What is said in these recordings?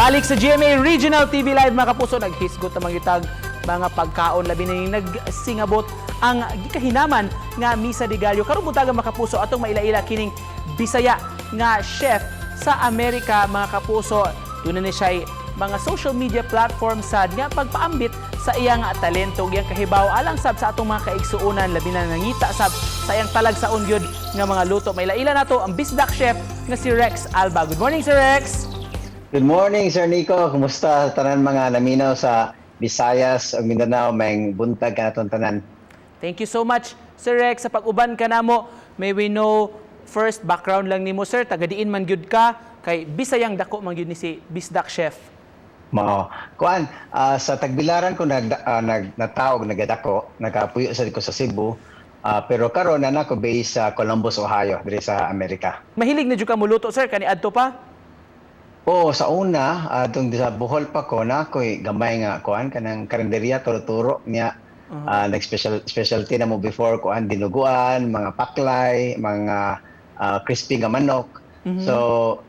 Balik sa GMA Regional TV Live mga kapuso, naghisgot ang mga mga pagkaon labi na nagsingabot ang gikahinaman nga Misa de Gallo. Karong butaga mga kapuso atong maila-ila kining Bisaya nga chef sa Amerika mga kapuso. Doon na siya mga social media platforms sad nga pagpaambit sa iyang talento, iyang kahibaw alang sab sa atong mga kaigsuonan labi na nangita sab sa iyang talag sa ungyod nga mga luto. Maila-ila nato ang Bisdak chef nga si Rex Alba. Good morning, Sir Rex. Good morning, Sir Nico. Kumusta tanan mga laminaw sa Visayas o Mindanao? May buntag ka natong tanan. Thank you so much, Sir Rex. Sa pag-uban ka namo, may we know first background lang nimo, sir. Taga-diin man gyud ka kay Bisayang dako man gyud ni si Bisdak Chef. Mao. Kuan, sa Tagbilaran ko nagtaog nagadako, nagapuyo sa ko sa Cebu. Pero karon na nako base sa Columbus, Ohio, diri sa Amerika. Mahilig na jud ka muluto, sir, kani adto pa? Oo, sa una, atong sa Bohol pa ko na ako'y gamay nga kuan kanang karinderya turo-turo niya. Nag-specialty na mo before kuan dinuguan, mga paklay, mga crispy nga manok. So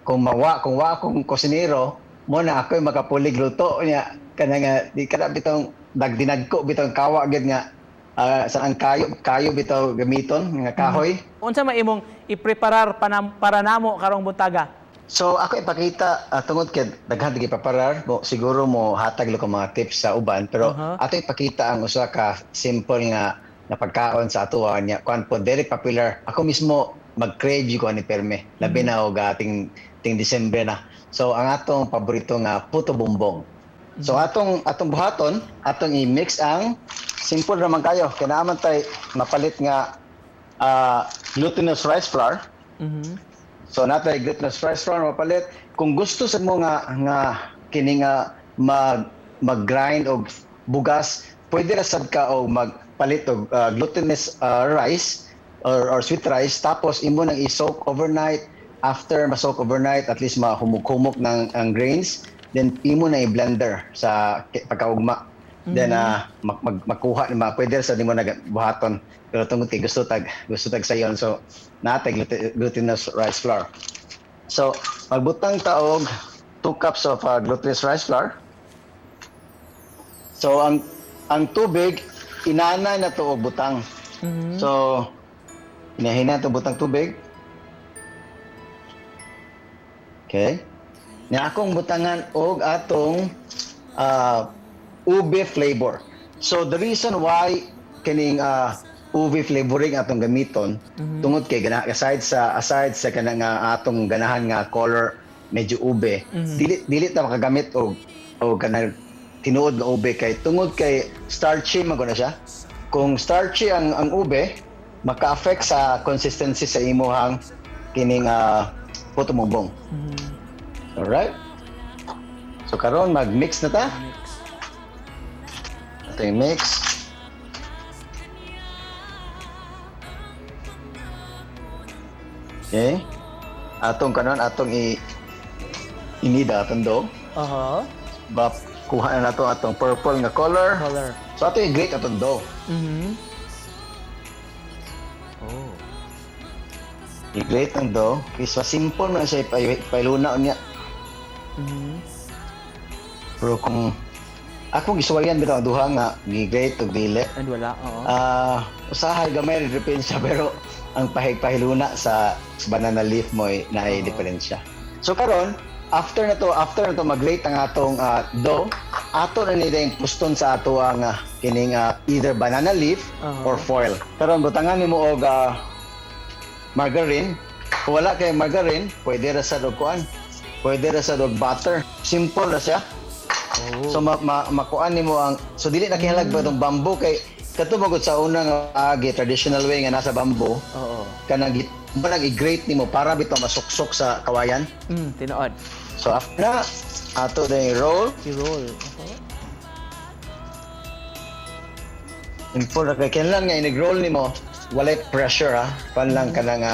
kung wa akong kusinero, mo na ako'y makapulig luto niya kanang di kada bitong dagdinagko bitong kawa gid nga sa ang kayo bitaw gamiton nga kahoy. Unsa man imong ipreparar para namo karong buntaga? So ako ipakita tungod kay daghan gyud paparar mo siguro mo hatag ko mga tips sa uban pero ato ipakita ang usa ka simple nga pagkaon sa atuwa niya kuan po very popular. Ako mismo mag-crave ko ani perme labi na og ting Disyembre na. So ang atong paborito nga puto bumbong. So atong buhaton, atong i-mix ang simple ra man kayo. Kinaaman tay mapalit nga glutinous rice flour. So natay glutinous rice flour mapalit. Kung gusto sa mo nga kini nga mag-grind og bugas, pwede ra sad ka og magpalit og glutinous rice or sweet rice tapos imo nang i-soak overnight. After ma-soak overnight, at least mahumok-humok ng ang grains, then imo na i-blender sa pagkaugma. Then magkuha ni pwede sa di mo nagbuhaton. Pero tungod kay gusto tag sayon. So natay glutinous rice flour. So magbutang ta og 2 cups of glutinous rice flour. So ang tubig inana na to og butang. So hinahina to butang tubig. Okay. Nga akong butangan og atong ube flavor. So the reason why kining ube flavoring atong gamiton tungod kay aside sa kanang atong ganahan nga color medyo ube, dili ta makagamit og kanang tinuod nga ube kay tungod kay starchy man na siya. Kung starchy ang ube, maka-affect sa consistency sa imuhang kining puto bumbong. Alright. So karon mag-mix na ta. Ito yung mix. Okay. Atong inida atong do. Kuha na nato atong purple nga color. So ato i-grate atong do. I-grate ang do. Kaya simple na siya ipailuna niya. Pero kung akong isuwayan bitaw duha nga gi-grate og dili. And wala, usahay gamay rin diferensya pero ang pahiluna sa banana leaf mo naay diferensya. So karon after na to mag-grate ang atong dough, ato na nila yung puston sa ato ang kining either banana leaf or foil. Karon butangan nimo og margarine. Kung wala kay margarine, pwede ra sa kuan. Pwede ra sa butter. Simple ra siya. So makuan nimo ang so dili na kihalag ba itong bamboo kay katubag sa unang traditional way nga nasa bamboo. Kanang i-grate nimo para bitaw masuksok sa kawayan. Tinuod. So after na ato din i-roll. Simple ra kay kinahanglan nga i-roll nimo walay pressure lang kanang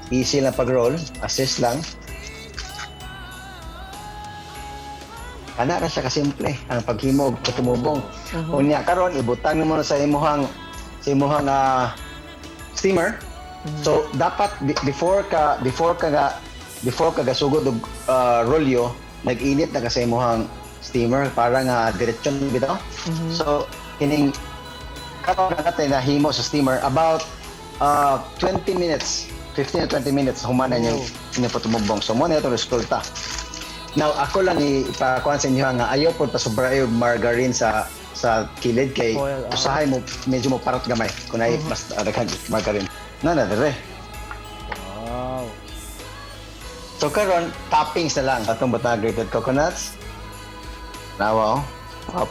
easy lang pag-roll, assist lang. Ana ra siya kasimple ang paghimo og tumubong. Unya karon ibutang mo na sa imuhang steamer. So dapat before ka gasugod og rolyo, nag-init na kasi imuhang steamer para nga diretsyon bitaw. So kining karon natin na himo sa steamer about 20 minutes, 15 to 20 minutes humana niya inipotumubong. So mo na ito resulta. Now ako lang ipakuan sa inyo nga ayaw po pasubra yung margarine sa kilid kay Oil, usahay mo medyo mo parat gamay kung ay mas daghan margarine. Na dire. Wow. So karon toppings na lang atong batang grated coconuts. Nawa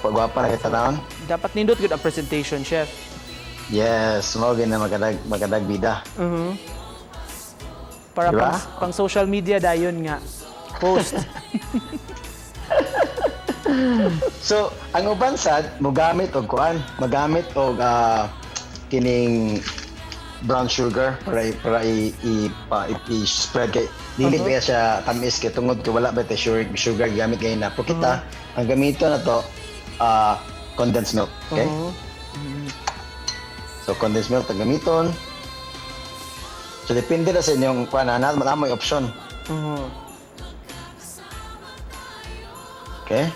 gwapa na kita taon. Dapat nindot good ang presentation, chef. Yes, mo gina magadag bida. Para Diba? pang social media dayon nga post. So, ang uban sad mogamit og kuan, magamit og kining brown sugar para i-spread kay dili ba siya tamis kay tungod kay wala ba ta sugar gamit kay na po kita ang gamito na to condensed milk, okay? So condensed milk ang gamiton. So depende na sa inyong kuan na may option. Okay?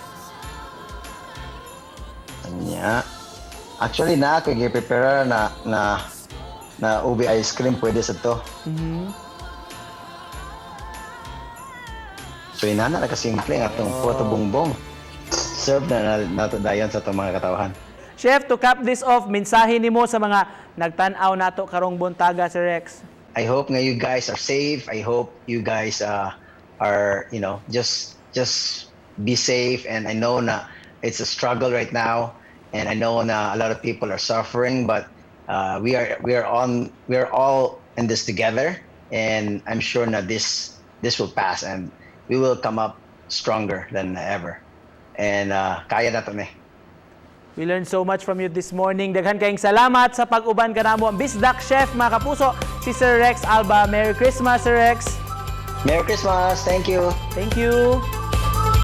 Anya. Actually na ako i-prepare na ubi ice cream pwede sa to. So inana na kasimple nga itong puto bongbong. Serve na nato dayon sa itong mga katawhan. Chef, to cap this off, mensahe nimo sa mga nagtan-aw nato karong buntaga si Rex. I hope nga you guys are safe. I hope you guys are, you know, just be safe. And I know na it's a struggle right now, and I know na a lot of people are suffering, but we are all in this together, and I'm sure na this will pass, and we will come up stronger than ever. And kaya na to, We learned so much from you this morning. Daghan kayong salamat sa pag-uban kanamo ang Bisdak Chef, mga kapuso, si Sir Rex Alba. Merry Christmas, Sir Rex. Merry Christmas. Thank you. Thank you.